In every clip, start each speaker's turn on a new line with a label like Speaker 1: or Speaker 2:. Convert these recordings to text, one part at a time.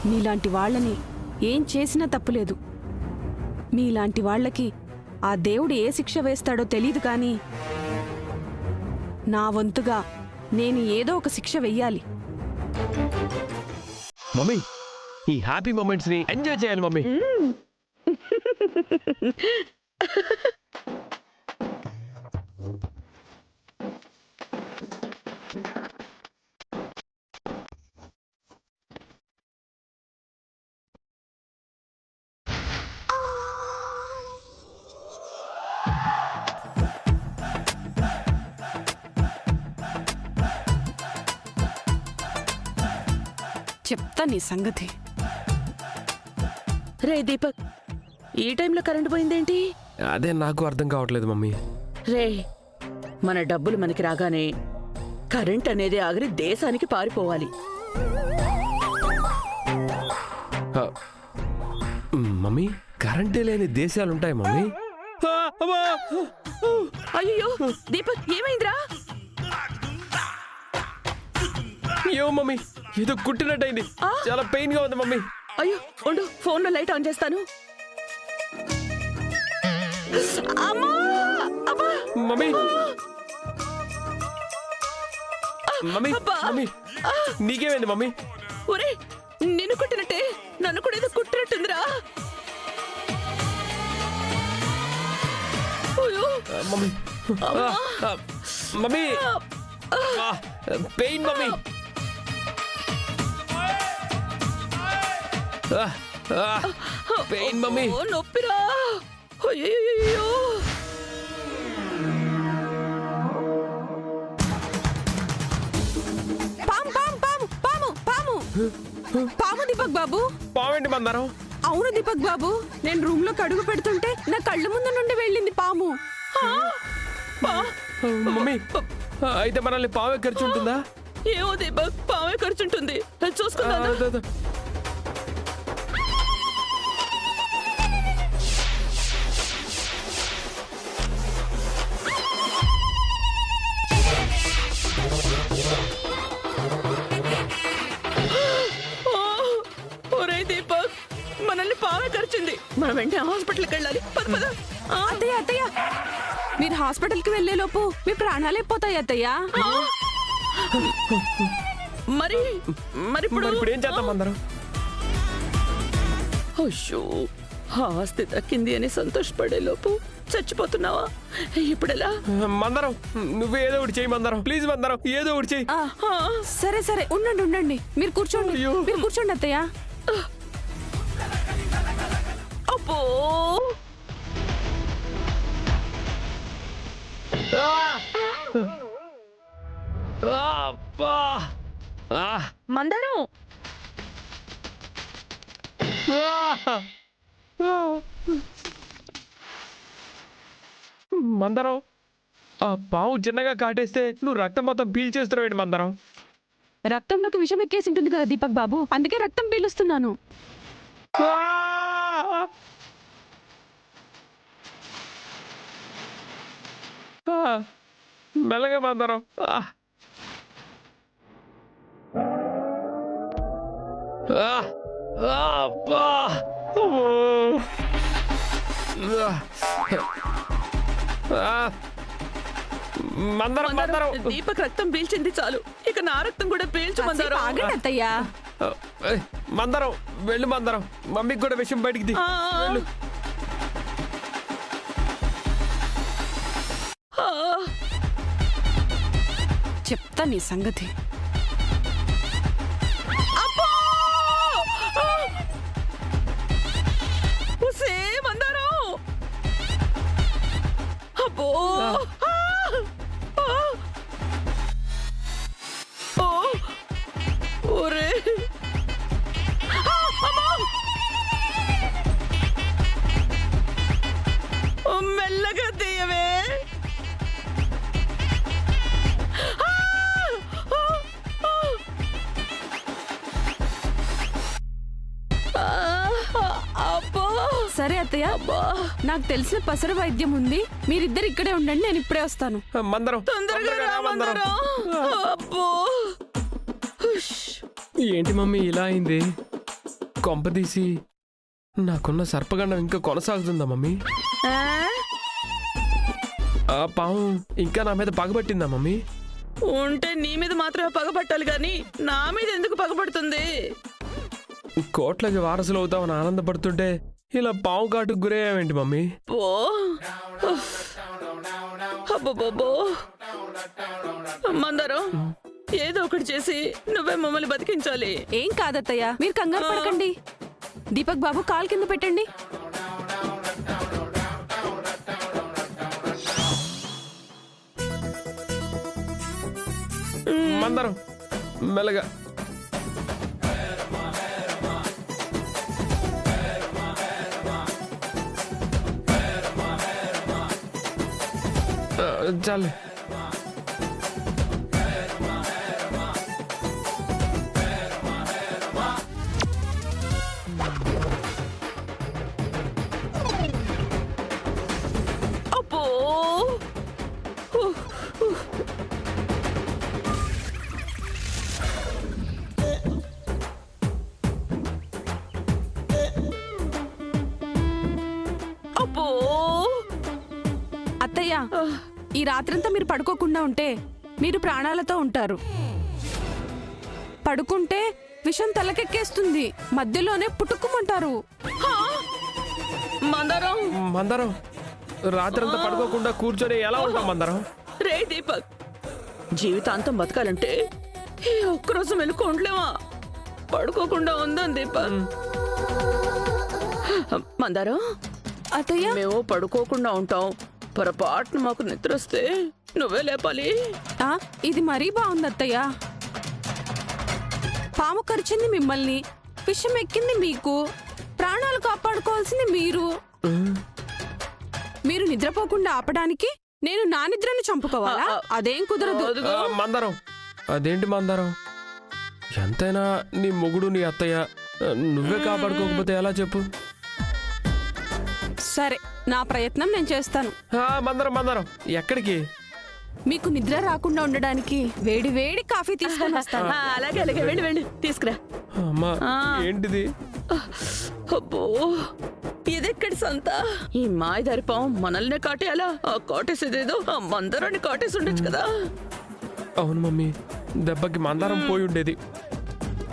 Speaker 1: మీలాంటి వాళ్ళని ఏం చేసినా తప్పులేదు. మీలాంటి వాళ్ళకి ఆ దేవుడు ఏ శిక్ష వేస్తాడో తెలీదు, కానీ నా వంతుగా నేను ఏదో ఒక శిక్ష వెయ్యాలి.
Speaker 2: మమ్మీ, ఈ హ్యాపీ మూమెంట్స్ ని ఎంజాయ్ చేయాలి మమ్మీ.
Speaker 1: చెప్తా నీ సంగతి.
Speaker 3: రే దీపక్, ఈ టైంలో కరెంటు పోయిందేంటి?
Speaker 2: అదే నాకు అర్థం కావట్లేదు మమ్మీ.
Speaker 3: రే, మన డబ్బులు మనకి రాగానే కరెంట్ అనేది ఆగరి దేశానికి పారిపోవాలి.
Speaker 2: మమ్మీ, కరెంటే లేని దేశాలుంటాయి మమ్మీ.
Speaker 3: అయ్యో దీపక్, ఏమైందిరా?
Speaker 2: ఏమో మమ్మీ, ఏదో కుట్టినట్టయింది. చాలా పెయిన్ గా ఉంది మమ్మీ.
Speaker 3: అయ్యో ఉండు, ఫోన్ లో లైట్ ఆన్ చేస్తాను. అమ్మా! అబ్బా!
Speaker 2: మమ్మీ, మమ్మీ,
Speaker 3: అబ్బా!
Speaker 2: మమ్మీ, నీకేమైంది మమ్మీ?
Speaker 3: ఒరే, నిన్ను కుట్టినట్టే నన్ను కూడా ఏదో కుట్టినట్టుందిరా. అయ్యో!
Speaker 2: Mummy, mummy, pain mummy. Pain mummy.
Speaker 3: ఓ నొప్పిరా. అయ్యో!
Speaker 1: పాము పాము పాము పాము పాము పాము దీపక్ బాబు.
Speaker 2: పావేంటి మందారం?
Speaker 1: అవును దీపక్ బాబు, నేను రూమ్ లో కడుగు పెడుతుంటే నా కళ్ళ ముందు నుండి వెళ్ళింది పాము.
Speaker 2: మమ్మీ, అయితే మనల్ని పావే ఖర్చు ఉంటుందా?
Speaker 3: ఏమో దీపక్, పామే ఖర్చుంటుంది. చూసుకుందా? మనల్ని పామే ఖర్చుంది. మనం వెంటనే హాస్పిటల్కి వెళ్ళాలి. పద పద.
Speaker 1: అత్తయ్య అత్తయ్య, మీరు హాస్పిటల్ కి వెళ్లే లోపు మీ ప్రాణాలే పోతాయి అత్తయ్య.
Speaker 3: మరి
Speaker 2: ఇప్పుడు ఏం చేద్దాం మందరం?
Speaker 3: అయ్యో, ఆస్తి దక్కింది అని సంతోషపడే లోపు చచ్చిపోతున్నావా? ఇప్పుడెలా?
Speaker 2: మందరం, నువ్వే ఏదో ఒకటి చేయి మందరం. ప్లీజ్ మందరం, ఏదో ఒకటి చేయి.
Speaker 1: సరే సరే, ఉండండి ఉండండి, మీరు కూర్చోండి. మీరు కూర్చోండి అత్తయ్య.
Speaker 3: అబ్బో! మందరం,
Speaker 2: మందరం, ఆ పావు చిన్నగా కాటేస్తే నువ్వు రక్తం మొత్తం పీల్చేస్తున్నావు మందరం.
Speaker 1: రక్తంలోకి విషం ఎక్కేసి ఉంటుంది కదా దీపక్ బాబు, అందుకే రక్తం పీలుస్తున్నాను.
Speaker 2: మెల్లగా మందరం. మందరం మందరం,
Speaker 3: దీపక్ రక్తం పీల్చింది చాలు, ఇక నా రక్తం కూడా పీల్చు మందరం.
Speaker 1: ఆగండి అత్తయ్య.
Speaker 2: మందరం వెళ్ళు మందరం, మమ్మీకి కూడా విషయం బయటికి తీ. వెళ్ళు.
Speaker 1: చెప్తా నీ సంగతి.
Speaker 3: మందరం, అబ్బో! ఒరే, మెల్లగా తీయవే.
Speaker 1: సరే అత్తయ్య, నాకు తెలిసిన పసర వైద్యం ఉంది, మీరిద్దరు ఇక్కడే ఉండండి, నేను ఇప్పుడే వస్తాను.
Speaker 2: మందరం
Speaker 3: తొందరగా రా మందరం. అబ్బో!
Speaker 2: ఏంటి మమ్మీ ఇలా అయింది? కొంపదీసి నాకున్న సర్పగండం ఇంకా కొనసాగుతుందా మమ్మీ?
Speaker 3: ఆ?
Speaker 2: ఆ పాము ఇంకా నా మీద పగబట్టిందా మమ్మీ?
Speaker 3: ఉంటే నీ మీద మాత్రమే పగపట్టాలి గాని నా మీద ఎందుకు పగపడుతుంది?
Speaker 2: కోట్లకి వారసులు అవుతామని ఆనందపడుతుంటే ఇలా పాము కాటుకు గురయ్యావేంటి మమ్మీ?
Speaker 3: ఓ అబ్బబ్బబ్బో. మందారం, ఏదో ఒకటి చేసి నువ్వే మమ్మల్ని బతికించాలి.
Speaker 1: ఏం కాదత్తయ్య, మీరు కంగారు పడకండి. దీపక్ బాబు కాలు కింద పెట్టండి.
Speaker 2: మందరం మెల్లగా. చాలే.
Speaker 3: అబ్బో. అబ్బో.
Speaker 1: అత్తయ్య, ఈ రాత్రంతా మీరు పడుకోకుండా ఉంటే మీరు ప్రాణాలతో ఉంటారు. పడుకుంటే విషం తలకెక్కేస్తుంది, మధ్యలోనే పుట్టుకుమంటారు.
Speaker 3: హా? మందారం,
Speaker 2: మందరం రాత్రంతా పడుకోకుండా కూర్చొని ఎలా ఉంటాం మందరం?
Speaker 3: రే దీపక్, జీవితాంతం బతకాలంటే ఈ ఒక్కరోజు మెలుకోండలేమా? పడుకోకుండా ఉందాం దీపక్. మందారం,
Speaker 1: అత్తయ్య,
Speaker 3: మేము పడుకోకుండా ఉంటాం. పొరపాటున మాకు నిద్ర వస్తే నువ్వే లేపాలి.
Speaker 1: ఆ, ఇది మరీ బాగుంది అత్తయ్య. పాము కరిచింది మిమ్మల్ని, విషం ఎక్కింది మీకు, ప్రాణాలు కాపాడుకోవాల్సింది మీరు. మీరు నిద్రపోకుండా ఆపడానికి నేను నా నిద్రను చంపుకోవాలా? అదేం కుదరదు.
Speaker 2: మందరం, అదేంటి మందరం? ఎంతైనా నీ మొగుడు నీ అత్తయ్య, నువ్వే కాపాడుకోకపోతే ఎలా చెప్పు?
Speaker 1: సరే, నా ప్రయత్నం నేను చేస్తాను.
Speaker 2: మందరం మందరం ఎక్కడికి?
Speaker 1: మీకు నిద్ర రాకుండా ఉండడానికి వేడి వేడి కాఫీ తీసుకొని వస్తాను.
Speaker 3: అలాగే అలాగే, వెళ్ళి వెళ్ళి తీసుకురా.
Speaker 2: అమ్మా, ఏంటిది?
Speaker 3: అబ్బో, ఇదెక్కడి సంత? ఈ మాయదారి పాము మనల్నే కాటేయాలా? ఆ కాటేసేదేదో ఆ మందరాన్ని కాటేసి ఉండొచ్చు కదా.
Speaker 2: అవును మమ్మీ, దెబ్బకి మందారం పోయి ఉండేది.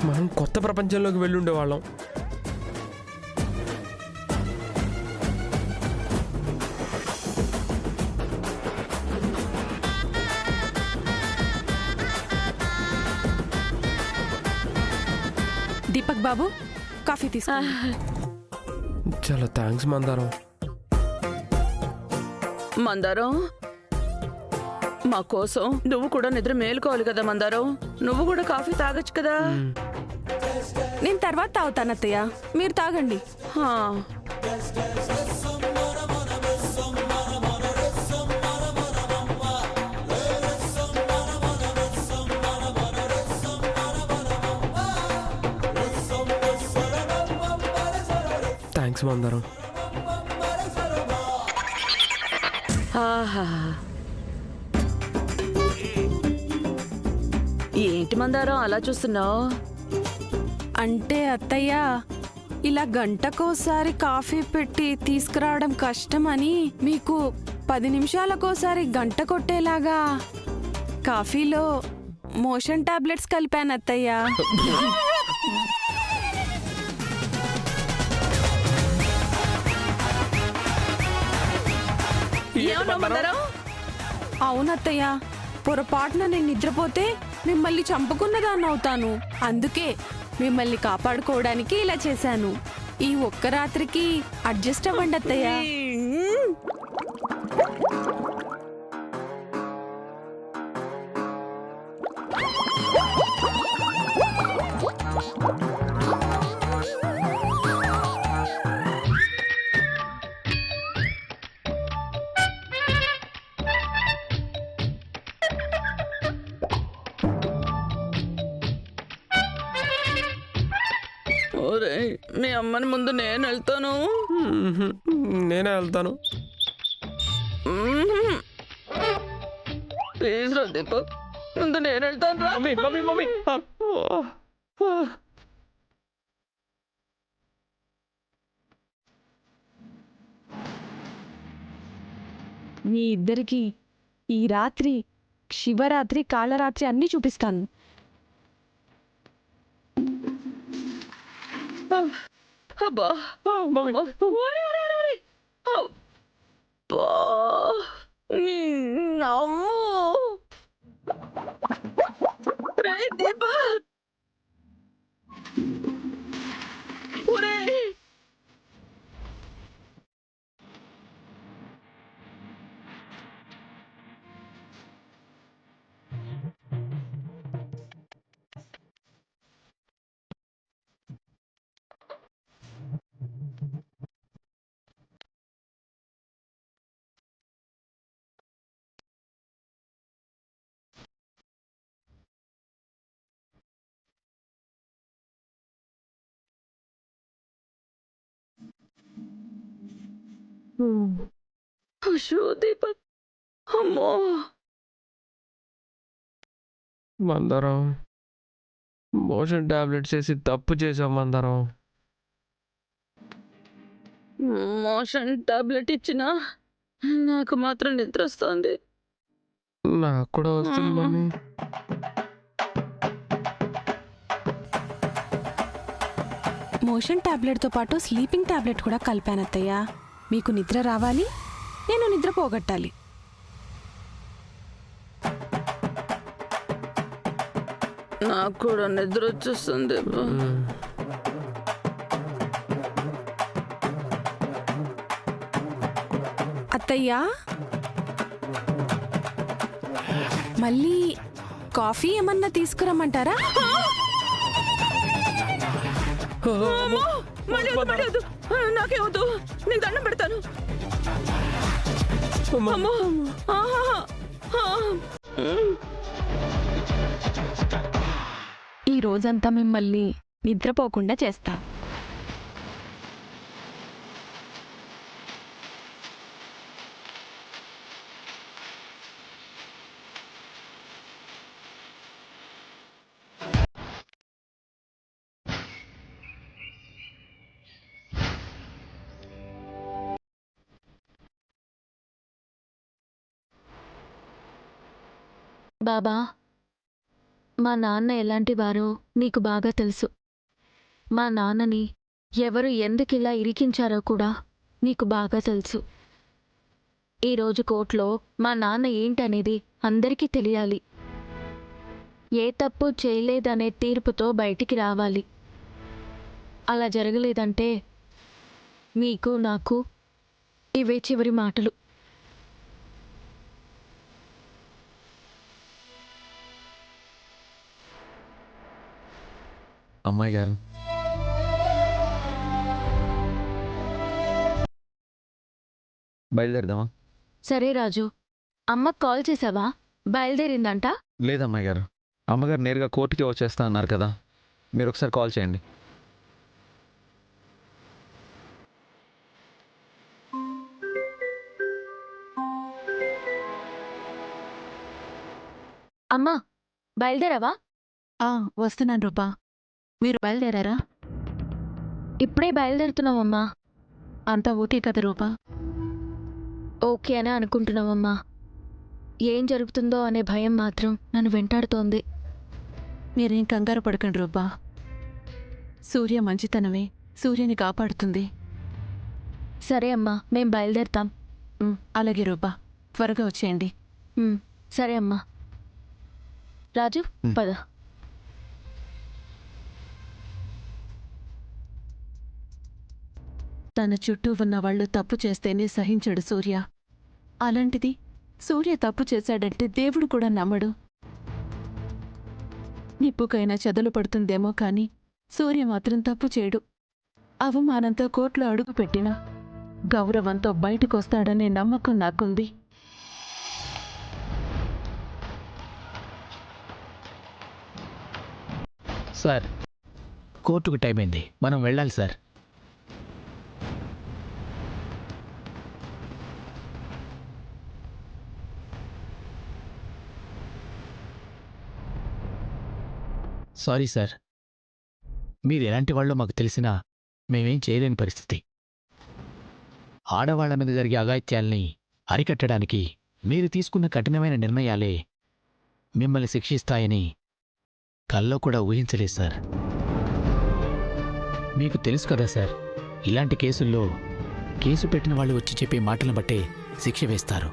Speaker 2: మనం కొత్త ప్రపంచంలోకి వెళ్ళి ఉండేవాళ్ళం.
Speaker 1: దీపక్ బాబు, కాఫీ తీసుకో.
Speaker 2: చాలా థ్యాంక్స్ మందారం.
Speaker 3: మందారం, మా కోసం నువ్వు కూడా నిద్ర మేలుకోవాలి కదా మందారం. నువ్వు కూడా కాఫీ తాగొచ్చు కదా.
Speaker 1: నేను తర్వాత తాగుతాను అత్తయ్య, మీరు తాగండి.
Speaker 3: హా.
Speaker 2: థ్యాంక్స్ మందారం.
Speaker 3: ఆహా. ఏంటి మందారం అలా చూస్తున్నావు?
Speaker 1: అంటే అత్తయ్య, ఇలా గంటకోసారి కాఫీ పెట్టి తీసుకురావడం కష్టమని మీకు 10 నిమిషాలకోసారి గంట కొట్టేలాగా కాఫీలో మోషన్ టాబ్లెట్స్ కలిపాను అత్తయ్య.
Speaker 3: ఏమన్నావు మందారం?
Speaker 1: అవునత్తయ్య, పొరపాటున నేను నిద్రపోతే మిమ్మల్ని చంపుకున్నదాన్ని అవుతాను. అందుకే మిమ్మల్ని కాపాడుకోవడానికి ఇలా చేశాను. ఈ ఒక్క రాత్రికి అడ్జస్ట్ అవ్వండి అత్తయ్య.
Speaker 3: ఓరేయ్, మీ అమ్మని ముందు నేను వెళ్తాను.
Speaker 2: నేనే వెళ్తాను.
Speaker 3: ప్లీజ్ రా దీపక్, ముందు నేను వెళ్తాను రా.
Speaker 2: మమ్మీ మమ్మీ మమ్మీ
Speaker 1: మీ ఇద్దరికి ఈ రాత్రి శివరాత్రి కాళరాత్రి అన్నీ చూపిస్తాను.
Speaker 3: అబ్బా అమ్మో. ఒరే, ఒరే, ఒరే, ఒరే. అబ్బా. అమ్మో. రేయ్ దీపా. ఒరే. అయ్యో దీపక్. అమ్మో.
Speaker 2: మందరం మోషన్ టాబ్లెట్స్ వేసి తప్పు చేసాం మందరం.
Speaker 3: మోషన్ టాబ్లెట్ ఇచ్చినా నాకు మాత్రం నిద్ర వస్తుంది.
Speaker 2: నాకు కూడా వస్తుంది మమ్మీ.
Speaker 1: మోషన్ టాబ్లెట్తో పాటు స్లీపింగ్ టాబ్లెట్ కూడా కలిపాను అత్తయ్య. మీకు నిద్ర రావాలి, నేను నిద్ర పోగొట్టాలి.
Speaker 3: నాకు కూడా నిద్ర వచ్చేస్తుంది.
Speaker 1: అత్తయ్య, మళ్ళీ కాఫీ ఏమన్నా తీసుకురమ్మంటారా?
Speaker 3: నాకే వద్దు, నీకు దండం పెడతాను. అమ్మో. ఆహా.
Speaker 1: ఈ రోజంతా మిమ్మల్ని నిద్రపోకుండా చేస్తా.
Speaker 4: బాబా, మా నాన్న ఎలాంటివారో నీకు బాగా తెలుసు. మా నాన్నని ఎవరు ఎందుకిలా ఇరికించారో కూడా నీకు బాగా తెలుసు. ఈరోజు కోర్టులో మా నాన్న ఏంటనేది అందరికీ తెలియాలి. ఏ తప్పు చేయలేదనే తీర్పుతో బయటికి రావాలి. అలా జరగలేదంటే మీకు నాకు ఇవే చివరి మాటలు.
Speaker 5: అమ్మాయి గారు, బయలుదేరదామా?
Speaker 4: సరే రాజు, అమ్మకు కాల్ చేసావా? బయలుదేరిందంట?
Speaker 5: లేదమ్మాయి గారు, అమ్మగారు నేరుగా కోర్టుకి వచ్చేస్తా అన్నారు కదా, మీరు ఒకసారి కాల్ చేయండి.
Speaker 4: అమ్మా, బయలుదేరావా?
Speaker 6: వస్తున్నాను రూపా. మీరు బయలుదేరారా?
Speaker 4: ఇప్పుడే బయలుదేరుతున్నామమ్మా.
Speaker 6: అంతా ఓకే కదా రూపా?
Speaker 4: ఓకే అని అనుకుంటున్నామమ్మా. ఏం జరుగుతుందో అనే భయం మాత్రం నన్ను వెంటాడుతోంది.
Speaker 6: మీరేం కంగారు పడకండి రూపా. సూర్య మంచితనమే సూర్యని కాపాడుతుంది.
Speaker 4: సరే అమ్మా, మేం బయలుదేరుతాం.
Speaker 6: అలాగే రూపా, త్వరగా వచ్చేయండి.
Speaker 4: సరే అమ్మా. రాజు, పద.
Speaker 6: తన చుట్టూ ఉన్న వాళ్ళు తప్పు చేస్తేనే సహించడు సూర్య. అలాంటిది సూర్య తప్పు చేశాడంటే దేవుడు కూడా నమ్మడు. నిప్పుకైనా చెదలు పడుతుందేమో కాని సూర్య మాత్రం తప్పు చేయడు. అవమానంతో కోర్టులో అడుగుపెట్టినా గౌరవంతో బయటకొస్తాడనే నమ్మకం నాకుంది.
Speaker 7: సార్, కోర్టుకు టైం అయింది, మనం వెళ్ళాలి సార్. సారీ సార్, మీరు ఎలాంటి వాళ్ళో మాకు తెలిసినా మేమేం చేయలేని పరిస్థితి. ఆడవాళ్ల మీద జరిగే అఘాయిత్యాల్ని అరికట్టడానికి మీరు తీసుకున్న కఠినమైన నిర్ణయాలే మిమ్మల్ని శిక్షిస్తాయని కల్లో కూడా ఊహించలేదు సార్. మీకు తెలుసు కదా సార్, ఇలాంటి కేసుల్లో కేసు పెట్టిన వాళ్ళు వచ్చి చెప్పే మాటలను బట్టే శిక్ష వేస్తారు.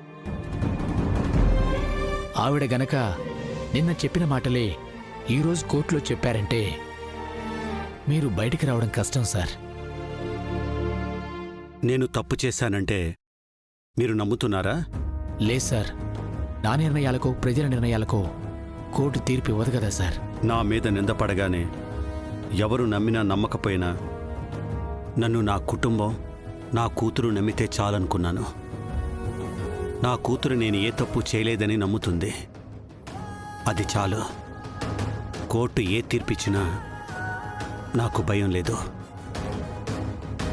Speaker 7: ఆవిడ గనక నిన్న చెప్పిన మాటలే ఈరోజు కోర్టులో చెప్పారంటే మీరు బయటికి రావడం కష్టం సార్.
Speaker 8: నేను తప్పు చేశానంటే మీరు నమ్ముతున్నారా?
Speaker 7: లేదు సార్, నా నిర్ణయాలకో ప్రజల నిర్ణయాలకో కోర్టు తీర్పు ఇవ్వదు కదా సార్.
Speaker 8: నా మీద నిందపడగానే ఎవరు నమ్మినా నమ్మకపోయినా నన్ను నా కుటుంబం, నా కూతురు నమ్మితే చాలనుకున్నాను. నా కూతురు నేను ఏ తప్పు చేయలేదని నమ్ముతుంది. అది చాలు. కోర్టు ఏ తీర్పిచ్చినా నాకు భయం లేదు.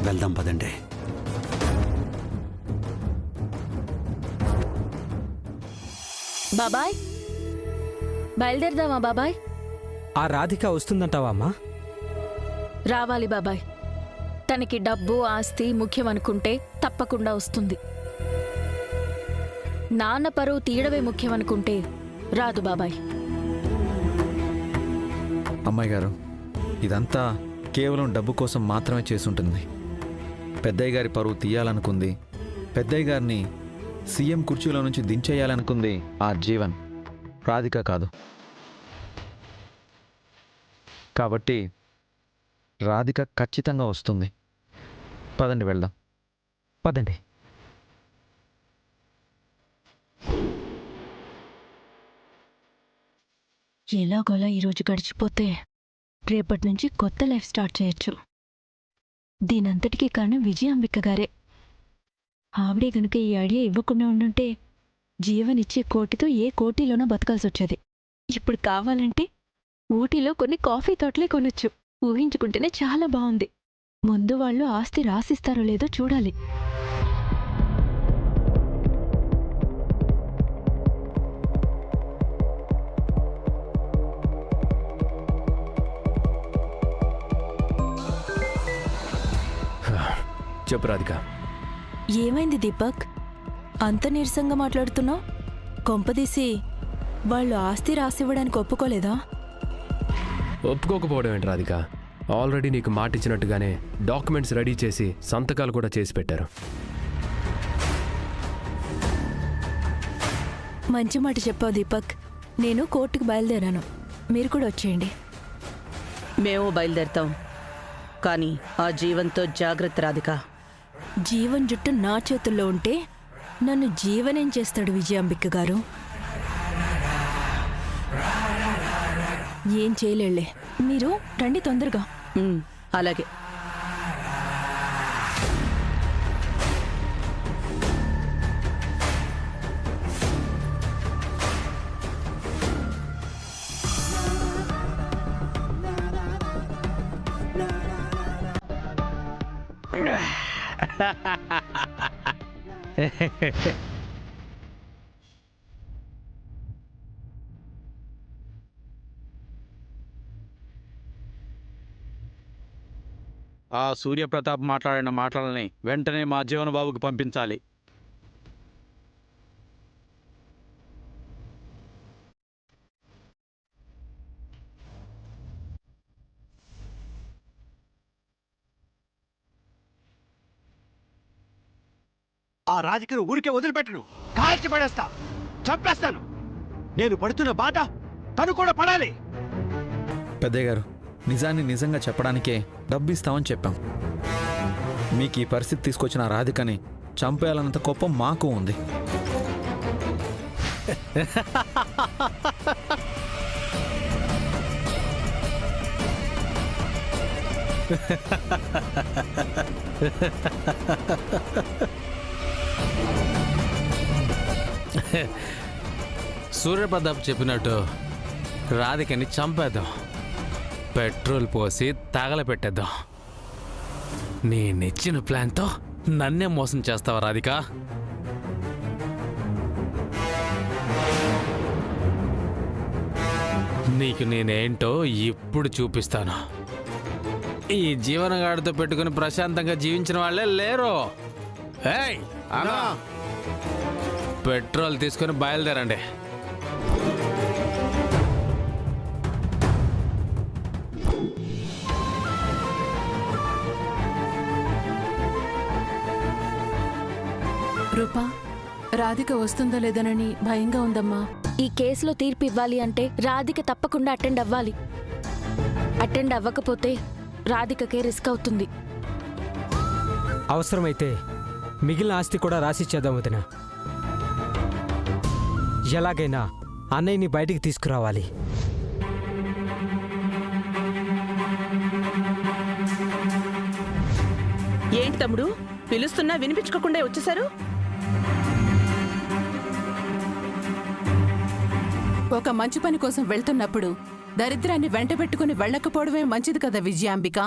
Speaker 8: వెళ్దాం పదండి.
Speaker 4: బాబాయ్, బయలుదేరదామా బాబాయ్?
Speaker 9: ఆ రాధిక వస్తుందంటావా అమ్మా?
Speaker 4: రావాలి బాబాయ్. తనకి డబ్బు ఆస్తి ముఖ్యమనుకుంటే తప్పకుండా వస్తుంది. నాన్న పరువు తీయడమే ముఖ్యమనుకుంటే రాదు బాబాయ్.
Speaker 5: అమ్మాయి గారు, ఇదంతా కేవలం డబ్బు కోసం మాత్రమే చేసుంటుంది. పెద్దయ్య గారి పరువు తీయాలనుకుంది, పెద్దయ్య గారిని సీఎం కుర్చీలో నుంచి దించేయాలనుకుంది ఆ జీవన్, రాధిక కాదు. కాబట్టి రాధిక ఖచ్చితంగా వస్తుంది. పదండి వెళ్దాం.
Speaker 9: పదండి.
Speaker 4: ఎలాగోలా ఈరోజు గడిచిపోతే రేపటి నుంచి కొత్త లైఫ్ స్టార్ట్ చేయొచ్చు. దీనంతటికీ కారణం విజయాంబిక గారే. ఆవిడే గనుక ఈ ఐడియా ఇవ్వకుండా ఉండుంటే జీవనిచ్చే కోటితో ఏ కోటిలోనో బతకాల్సి వచ్చేది. ఇప్పుడు కావాలంటే ఊటీలో కొన్ని కాఫీ తోటలే కొనొచ్చు. ఊహించుకుంటేనే చాలా బాగుంది. ముందు వాళ్ళు ఆస్తి రాసిస్తారో లేదో చూడాలి.
Speaker 2: చెప్పు రాధిక.
Speaker 10: ఏమైంది దీపక్? అంత నీరసంగా మాట్లాడుతున్నావు? కొంపదీసి వాళ్ళు ఆస్తి రాసివ్వడానికి ఒప్పుకోలేదా?
Speaker 2: ఒప్పుకోకపోవడం ఏంటి రాధిక? ఆల్రెడీ నీకు మాట ఇచ్చినట్టుగానే డాక్యుమెంట్స్ రెడీ చేసి సంతకాలు కూడా చేసి పెట్టారు.
Speaker 10: మంచి మాట చెప్పావు దీపక్. నేను కోర్టుకు బయలుదేరాను, మీరు కూడా వచ్చేయండి.
Speaker 3: మేము బయలుదేరుతాం, కానీ ఆ జీవంతో జాగ్రత్త రాధిక.
Speaker 10: జీవన్ జుట్టు నా చేతుల్లో ఉంటే నన్ను జీవనేం చేస్తాడు విజయాంబిక గారు? ఏం చేయలేళ్లే. మీరు రండి తొందరగా.
Speaker 3: అలాగే.
Speaker 11: ఆ సూర్యప్రతాప్ మాట్లాడిన మాటలని వెంటనే మా జీవన్ బాబుకి పంపించాలి.
Speaker 12: ఆ రాధికను ఊరికే వదిలిపెట్టను. కాల్చి పడేస్తా, చంపేస్తాను. నేను పడుతున్న బాధ తను కూడా పడాలి.
Speaker 5: పెద్దయ్య గారు, నిజాన్ని నిజంగా చెప్పడానికే డబ్బు ఇస్తామని చెప్పాం. మీకు ఈ పరిస్థితి తీసుకొచ్చిన రాధికని చంపేయాలన్నంత కోపం మాకు ఉంది.
Speaker 13: సూర్యప్రతాప్ చెప్పినట్టు రాధికని చంపేద్దాం, పెట్రోల్ పోసి తగలపెట్టేద్దాం. నేనిచ్చిన ప్లాన్తో నన్నే మోసం చేస్తావా రాధిక? నీకు నేనేంటో ఇప్పుడు చూపిస్తాను. ఈ జీవనగాడితో పెట్టుకుని ప్రశాంతంగా జీవించిన వాళ్ళే లేరు. ఏయ్ అన్నా! పెట్రోల్ తీసుకొని బయలుదేరండి.
Speaker 6: రూపా, రాధిక వస్తుందో లేదనని భయంగా ఉందమ్మా.
Speaker 10: ఈ కేసులో తీర్పు ఇవ్వాలి అంటే రాధిక తప్పకుండా అటెండ్ అవ్వాలి. అటెండ్ అవ్వకపోతే రాధికకే రిస్క్ అవుతుంది.
Speaker 9: అవసరమైతే మిగిలిన ఆస్తి కూడా రాసిచ్చేద్దాం వదిన. ఎలాగైనా అన్నయ్యని బయటికి తీసుకురావాలి.
Speaker 3: ఏంటి తమ్ముడు, పిలుస్తున్నా వినిపించుకోకుండా వచ్చేసారు?
Speaker 6: ఒక మంచి పని కోసం వెళ్తున్నప్పుడు దరిద్రాన్ని వెంట పెట్టుకుని వెళ్ళకపోవడమే మంచిది కదా విజయాంబిక.